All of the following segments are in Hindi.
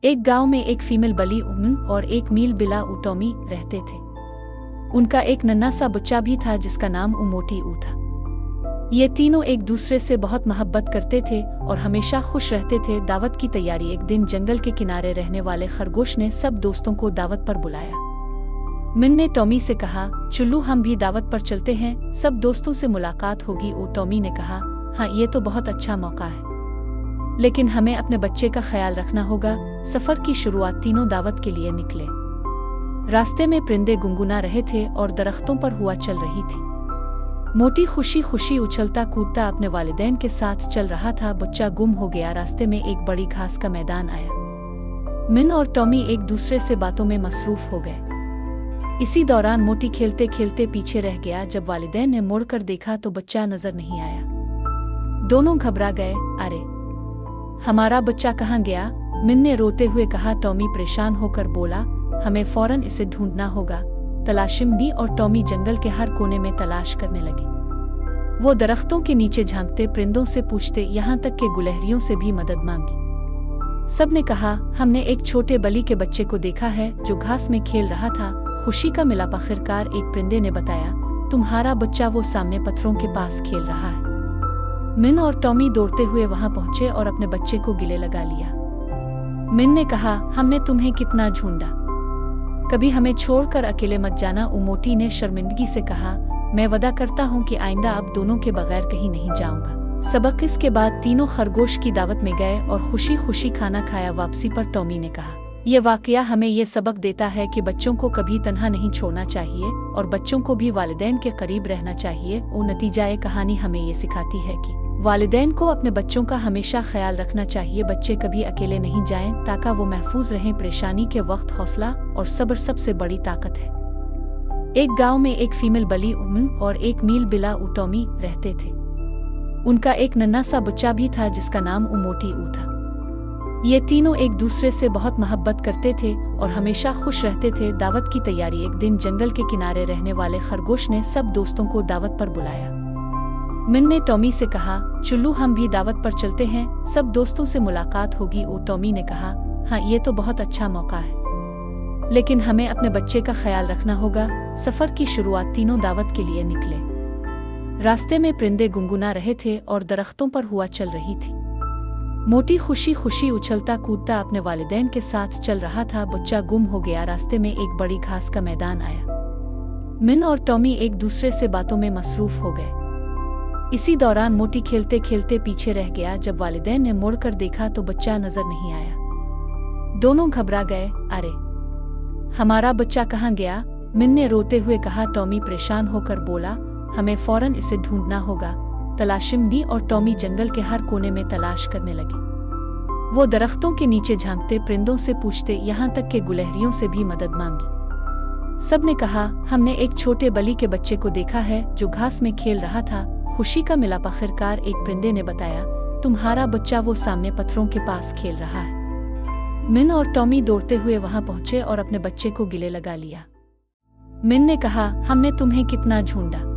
एक गांव में एक फीमेल बली उमन और एक मील बिला टॉमी रहते थे। उनका एक नन्हा सा बच्चा भी था जिसका नाम मोटी था। ये तीनों एक दूसरे से बहुत मोहब्बत करते थे और हमेशा खुश रहते थे। दावत की तैयारी। एक दिन जंगल के किनारे रहने वाले खरगोश ने सब दोस्तों को दावत पर बुलाया। मिन ने टॉमी से कहा, चुल्लू हम भी दावत पर चलते हैं, सब दोस्तों से मुलाकात होगी। टॉमी ने कहा, हाँ ये तो बहुत अच्छा मौका है, लेकिन हमें अपने बच्चे का ख्याल रखना होगा। सफर की शुरुआत तीनों दावत के लिए निकले। रास्ते में परिंदे गुनगुना रहे थे और दरख्तों पर हवा चल रही थी। मोटी खुशी खुशी उछलता कूदता अपने वालिदैन के साथ चल रहा था। बच्चा गुम हो गया। रास्ते में एक बड़ी घास का मैदान आया। मिन और टॉमी एक दूसरे से बातों में मसरूफ हो गए। इसी दौरान मोटी खेलते खेलते पीछे रह गया। जब वालिदैन ने मुड़कर देखा तो बच्चा नजर नहीं आया। दोनों घबरा गए। अरे, हमारा बच्चा कहाँ गया? मिन ने रोते हुए कहा। टॉमी परेशान होकर बोला, हमें फौरन इसे ढूंढना होगा। तलाशिम दी और टॉमी जंगल के हर कोने में तलाश करने लगे। वो दरख्तों के नीचे झांकते, परिंदों से पूछते, यहाँ तक के गुलहरियों से भी मदद मांगी। सब ने कहा, हमने एक छोटे बली के बच्चे को देखा है जो घास में खेल रहा था। खुशी का मिलाप। आखिरकार एक परिंदे ने बताया, तुम्हारा बच्चा वो सामने पत्थरों के पास खेल रहा है। मिन और टॉमी दौड़ते हुए वहां पहुंचे और अपने बच्चे को गले लगा लिया। मिन ने कहा, हमने तुम्हें कितना ढूंढा, कभी हमें छोड़कर अकेले मत जाना। मोटी ने शर्मिंदगी से कहा, मैं वादा करता हूँ कि आइंदा अब दोनों के बगैर कहीं नहीं जाऊंगा। सबक इसके बाद तीनों खरगोश की दावत में गए और खुशी खुशी खाना खाया। वापसी पर टॉमी ने कहा, यह वाकया हमें यह सबक देता है कि बच्चों को कभी तन्हा नहीं छोड़ना चाहिए और बच्चों को भी वालिदैन के करीब रहना चाहिए। नतीजा कहानी हमें ये सिखाती है कि वालिदैन को अपने बच्चों का हमेशा ख्याल रखना चाहिए। बच्चे कभी अकेले नहीं जाएं ताकि वो महफूज रहें। परेशानी के वक्त हौसला और सब्र सबसे बड़ी ताकत है। एक गांव में एक फीमेल बली उमन और एक मील बिला टॉमी रहते थे। उनका एक नन्हा सा बच्चा भी था जिसका नाम मोटी था। ये तीनों एक दूसरे से बहुत मोहब्बत करते थे और हमेशा खुश रहते थे। दावत की तैयारी। एक दिन जंगल के किनारे रहने वाले खरगोश ने सब दोस्तों को दावत पर बुलाया। मिन ने टॉमी से कहा, चुल्लू हम भी दावत पर चलते हैं, सब दोस्तों से मुलाकात होगी। टॉमी ने कहा, हाँ ये तो बहुत अच्छा मौका है, लेकिन हमें अपने बच्चे का ख्याल रखना होगा। सफर की शुरुआत तीनों दावत के लिए निकले। रास्ते में परिंदे गुनगुना रहे थे और दरख्तों पर हवा चल रही थी। मोटी खुशी खुशी उछलता कूदता अपने वालिदैन के साथ चल रहा था। बच्चा गुम हो गया। रास्ते में एक बड़ी घास का मैदान आया। मिन और टॉमी एक दूसरे से बातों में मसरूफ हो गए। इसी दौरान मोटी खेलते खेलते पीछे रह गया। जब वालिदैन ने मुड़कर देखा तो बच्चा नजर नहीं आया। दोनों घबरा गए। अरे, हमारा बच्चा कहाँ गया? मिन ने रोते हुए कहा। टॉमी परेशान होकर बोला, हमें फौरन इसे ढूंढना होगा। तलाशिम दी और टॉमी जंगल के हर कोने में तलाश करने लगे। वो दरख्तों के नीचे झांकते, परिंदों से पूछते, यहाँ तक के गुलहरियों से भी मदद मांगी। सब ने कहा, हमने एक छोटे बली के बच्चे को देखा है जो घास में खेल रहा था। खुशी का मिलाप। आखिरकार एक परिंदे ने बताया, तुम्हारा बच्चा वो सामने पत्थरों के पास खेल रहा है। मिन और टॉमी दौड़ते हुए वहां पहुंचे और अपने बच्चे को गले लगा लिया। मिन ने कहा, हमने तुम्हें कितना ढूंढा,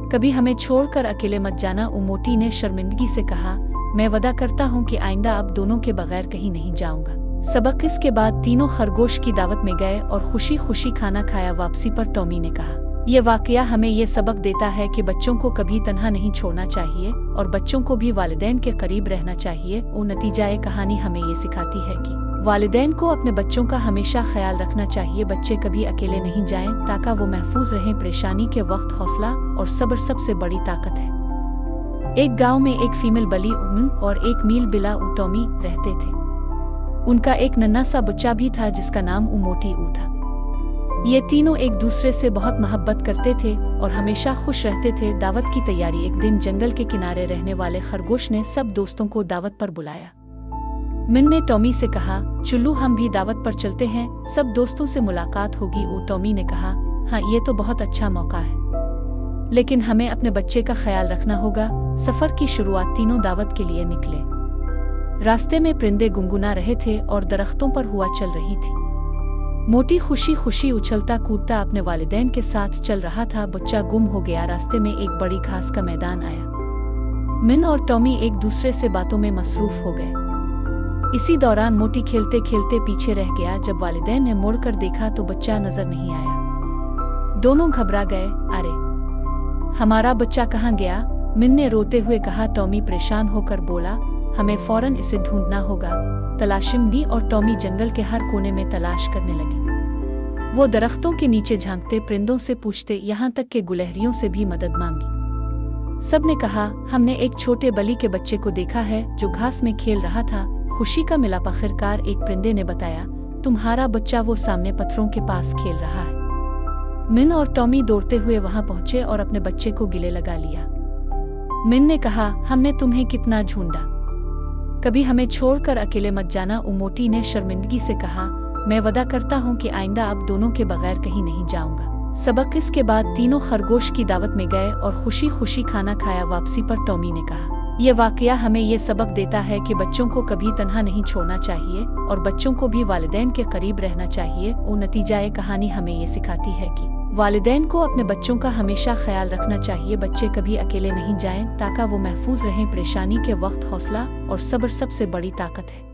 कभी हमें छोड़कर अकेले मत जाना। मोटी ने शर्मिंदगी से कहा, मैं वादा करता हूँ कि आइंदा अब दोनों के बगैर कहीं नहीं जाऊंगा। सबक इसके बाद तीनों खरगोश की दावत में गए और खुशी खुशी खाना खाया। वापसी पर टॉमी ने कहा, यह वाकया हमें यह सबक देता है कि बच्चों को कभी तन्हा नहीं छोड़ना चाहिए और बच्चों को भी वालिदैन के करीब रहना चाहिए। नतीजा कहानी हमें ये सिखाती है कि वालिदैन को अपने बच्चों का हमेशा ख्याल रखना चाहिए। बच्चे कभी अकेले नहीं जाएं ताकि वो महफूज रहें। परेशानी के वक्त हौसला और सब्र सबसे बड़ी ताकत है। एक गांव में एक फीमेल बली उमन और एक मील बिला टॉमी रहते थे। उनका एक नन्हा सा बच्चा भी था जिसका नाम मोटी था। ये तीनों एक दूसरे से बहुत मोहब्बत करते थे और हमेशा खुश रहते थे। दावत की तैयारी। एक दिन जंगल के किनारे रहने वाले खरगोश ने सब दोस्तों को दावत पर बुलाया। मिन ने टॉमी से कहा, चुल्लू हम भी दावत पर चलते हैं, सब दोस्तों से मुलाकात होगी। टॉमी ने कहा, हाँ ये तो बहुत अच्छा मौका है, लेकिन हमें अपने बच्चे का ख्याल रखना होगा। सफर की शुरुआत तीनों दावत के लिए निकले। रास्ते में परिंदे गुनगुना रहे थे और दरख्तों पर हवा चल रही थी। मोटी खुशी खुशी उछलता कूदता अपने वालिदैन के साथ चल रहा था। बच्चा गुम हो गया। रास्ते में एक बड़ी घास का मैदान आया। मिन और टॉमी एक दूसरे से बातों में मसरूफ हो गए। इसी दौरान मोटी खेलते खेलते पीछे रह गया। जब वालिदैन ने मुड़कर देखा तो बच्चा नजर नहीं आया। दोनों घबरा गए। अरे, हमारा बच्चा कहाँ गया? मिन ने रोते हुए कहा। टॉमी परेशान होकर बोला, हमें फौरन इसे ढूंढना होगा। तलाशिम और टॉमी जंगल के हर कोने में तलाश करने लगे। वो दरख्तों के नीचे झांकते, परिंदों से पूछते, यहाँ तक के गुलहरियों से भी मदद मांगी। सब ने कहा, हमने एक छोटे बली के बच्चे को देखा है जो घास में खेल रहा था। खुशी का मिला। आखिरकार एक परिंदे ने बताया, तुम्हारा बच्चा वो सामने पत्थरों के पास खेल रहा है। मिन और टॉमी दौड़ते हुए वहां पहुंचे और अपने बच्चे को गले लगा लिया। मिन ने कहा, हमने तुम्हें कितना ढूंढा, कभी हमें छोड़कर अकेले मत जाना। उमोटी ने शर्मिंदगी से कहा, मैं वादा करता हूँ कि आइंदा अब दोनों के बगैर कहीं नहीं जाऊंगा। सबक इसके बाद तीनों खरगोश की दावत में गए और खुशी खुशी खाना खाया। वापसी पर टॉमी ने कहा, यह वाकया हमें यह सबक देता है कि बच्चों को कभी तन्हा नहीं छोड़ना चाहिए और बच्चों को भी वालिदैन के करीब रहना चाहिए। और नतीजा कहानी हमें ये सिखाती है कि वालिदैन को अपने बच्चों का हमेशा ख्याल रखना चाहिए। बच्चे कभी अकेले नहीं जाएं ताकि वो महफूज रहें। परेशानी के वक्त हौसला और सब्र सबसे बड़ी ताकत है।